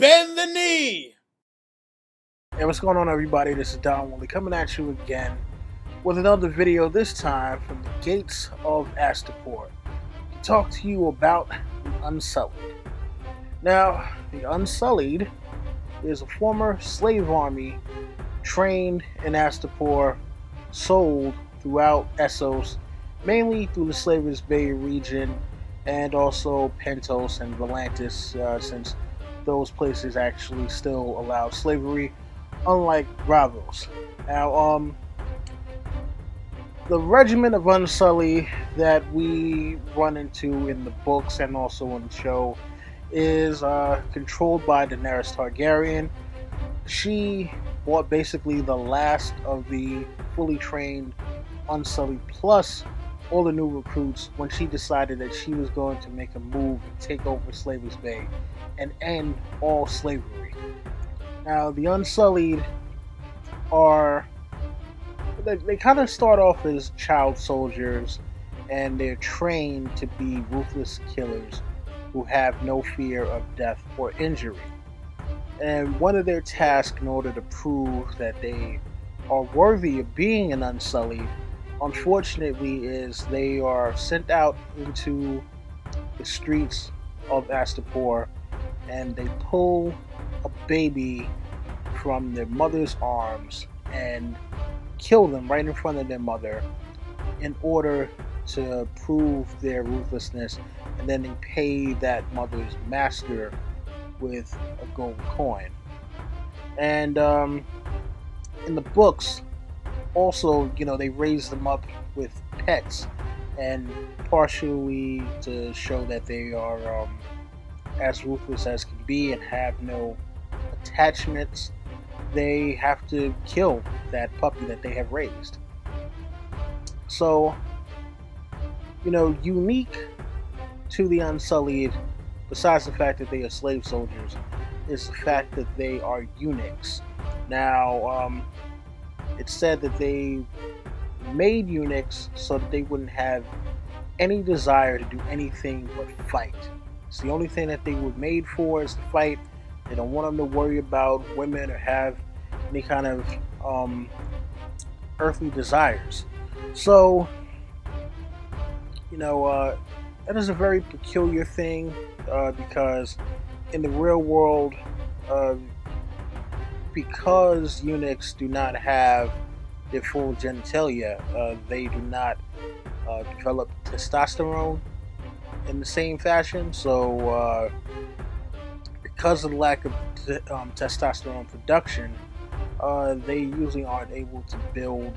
Bend the knee! Hey, what's going on, everybody? This is Don Woolley coming at you again with another video, this time from the gates of Astapor, to talk to you about the Unsullied. Now, the Unsullied is a former slave army trained in Astapor, sold throughout Essos, mainly through the Slavers Bay region, and also Pentos and Volantis, since those places actually still allow slavery, unlike Bravos. Now, the regiment of Unsullied that we run into in the books and also in the show is controlled by Daenerys Targaryen. She bought basically the last of the fully trained Unsullied, plus all the new recruits, when she decided that she was going to make a move and take over Slavers Bay and end all slavery. Now, the Unsullied are, they kind of start off as child soldiers, and they're trained to be ruthless killers who have no fear of death or injury. And one of their tasks, in order to prove that they are worthy of being an Unsullied, unfortunately, is they are sent out into the streets of Astapor, and they pull a baby from their mother's arms and kill them right in front of their mother in order to prove their ruthlessness, and then they pay that mother's master with a gold coin. And in the books, also, they raise them up with pets, and partially to show that they are as ruthless as can be and have no attachments, they have to kill that puppy that they have raised. So, unique to the Unsullied, besides the fact that they are slave soldiers, is the fact that they are eunuchs. Now, it's said that they made eunuchs so that they wouldn't have any desire to do anything but fight. It's the only thing that they were made for, is to fight. They don't want them to worry about women or have any kind of earthly desires. So, that is a very peculiar thing, because in the real world, because eunuchs do not have their full genitalia, they do not develop testosterone in the same fashion. So because of the lack of testosterone production, they usually aren't able to build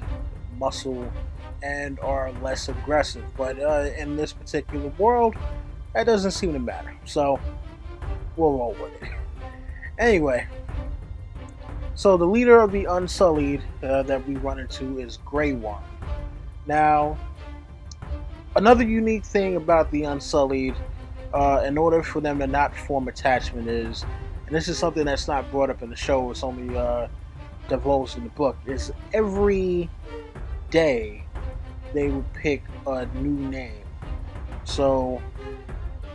muscle and are less aggressive. But in this particular world, that doesn't seem to matter, so we'll roll with it. Anyway, so the leader of the Unsullied that we run into is Grey Worm. Now, another unique thing about the Unsullied, in order for them to not form attachment, is, and this is something that's not brought up in the show, it's only divulged in the book, is every day they would pick a new name. So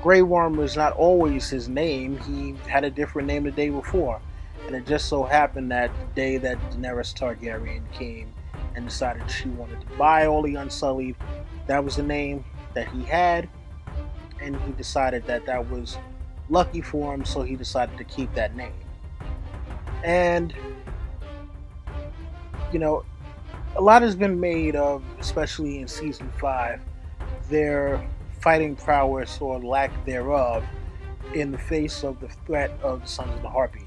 Grey Worm was not always his name. He had a different name the day before. And it just so happened that the day that Daenerys Targaryen came and decided she wanted to buy all the Unsullied, that was the name that he had. And he decided that that was lucky for him, so he decided to keep that name. And, a lot has been made of, especially in Season 5, their fighting prowess or lack thereof in the face of the threat of the Sons of the Harpy.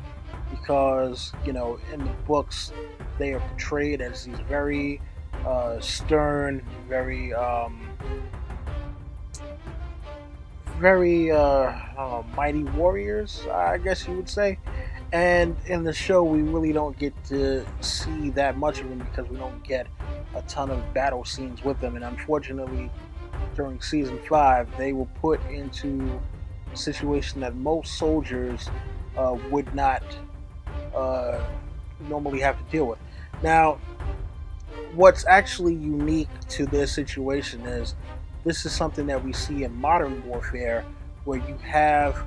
Because, in the books, they are portrayed as these very stern, very mighty warriors, I guess you would say. And in the show, we really don't get to see that much of them, because we don't get a ton of battle scenes with them. And unfortunately, during Season 5, they were put into a situation that most soldiers would not normally have to deal with. Now, what's actually unique to this situation is, this is something that we see in modern warfare, where you have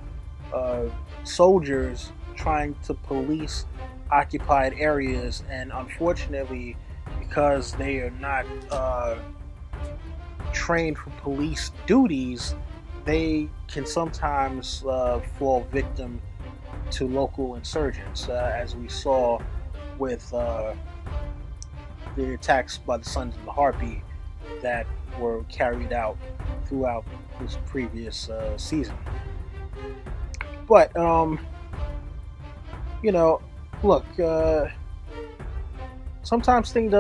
soldiers trying to police occupied areas, and unfortunately, because they are not trained for police duties, they can sometimes fall victim to local insurgents, as we saw with the attacks by the Sons of the Harpy that were carried out throughout this previous season. But look, sometimes things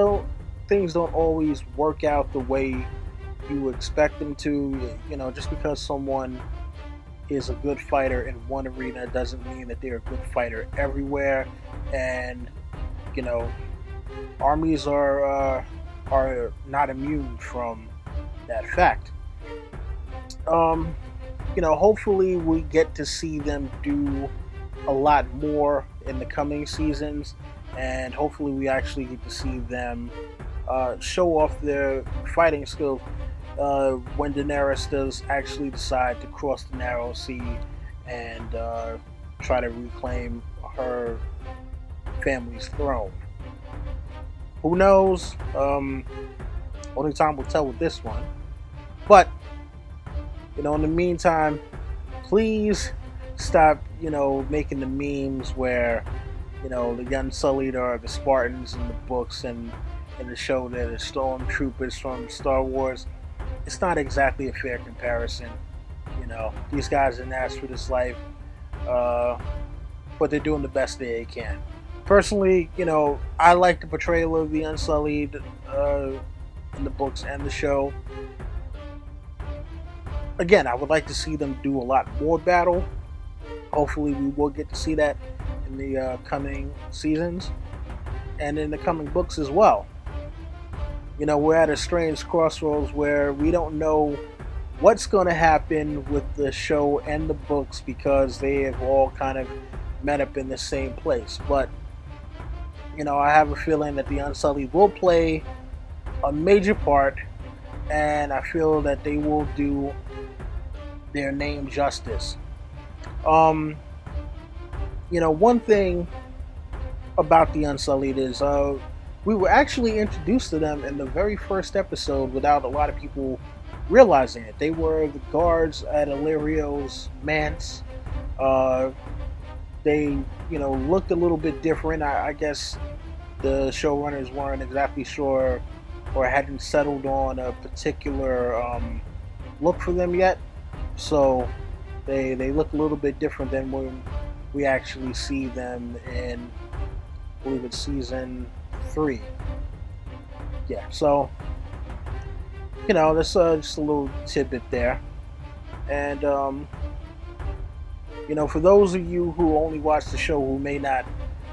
don't always work out the way you expect them to. Just because someone is a good fighter in one arena doesn't mean that they're a good fighter everywhere. And armies are not immune from that fact. Hopefully we get to see them do a lot more in the coming seasons, and hopefully we actually get to see them show off their fighting skills when Daenerys does actually decide to cross the Narrow Sea and try to reclaim her family's throne. Who knows? Only time will tell with this one. But in the meantime, please stop, making the memes where, the Unsullied are the Spartans in the books, and in the show they're the stormtroopers from Star Wars. It's not exactly a fair comparison. These guys didn't ask for this life, but they're doing the best they can. Personally, I like the portrayal of the Unsullied in the books and the show. Again, I would like to see them do a lot more battle. Hopefully we will get to see that in the coming seasons and in the coming books as well. We're at a strange crossroads where we don't know what's going to happen with the show and the books, because they have all kind of met up in the same place. But I have a feeling that the Unsullied will play a major part, and I feel that they will do their name justice. One thing about the Unsullied is we were actually introduced to them in the very first episode without a lot of people realizing it. They were the guards at Illyrio's manse. They, looked a little bit different. I guess the showrunners weren't exactly sure or hadn't settled on a particular look for them yet. So they look a little bit different than when we actually see them in, I believe it's season 3. Yeah, so that's just a little tidbit there. And for those of you who only watch the show who may not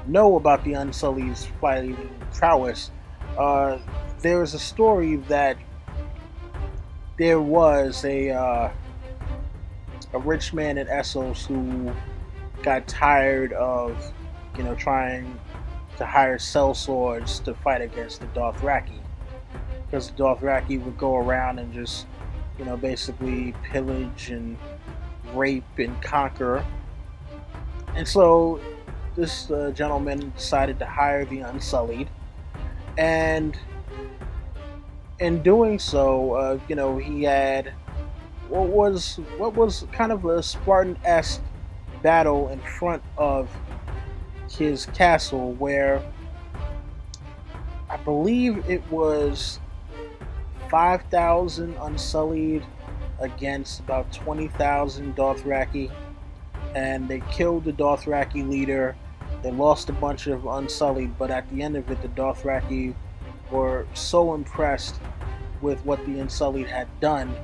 know about the Unsullied's fighting prowess, there is a story that there was a rich man in Essos who got tired of trying to hire sellswords to fight against the Dothraki, because the Dothraki would go around and just basically pillage and rape and conquer. And so this gentleman decided to hire the Unsullied, and in doing so, he had what was kind of a Spartan-esque battle in front of his castle, where I believe it was 5,000 Unsullied against about 20,000 Dothraki, and they killed the Dothraki leader. They lost a bunch of Unsullied, but at the end of it, the Dothraki were so impressed with what the Unsullied had done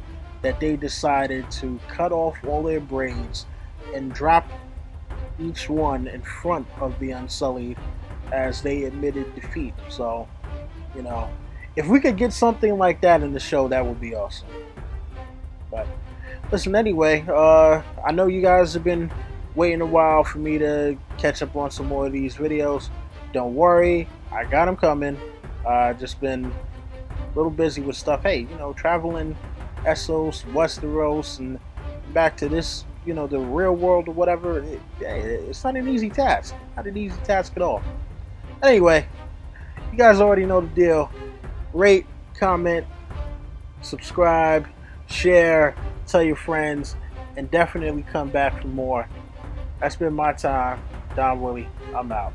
that they decided to cut off all their braids and drop each one in front of the Unsullied as they admitted defeat. So, if we could get something like that in the show, that would be awesome. But listen, anyway, I know you guys have been waiting a while for me to catch up on some more of these videos. Don't worry, I got them coming. Just been a little busy with stuff. Hey, traveling Essos, Westeros, and back to this the real world or whatever, it's not an easy task. Not an easy task at all. Anyway, you guys already know the deal. Rate, comment, subscribe, share, tell your friends, and definitely come back for more. That's been my time. Don Willie, I'm out.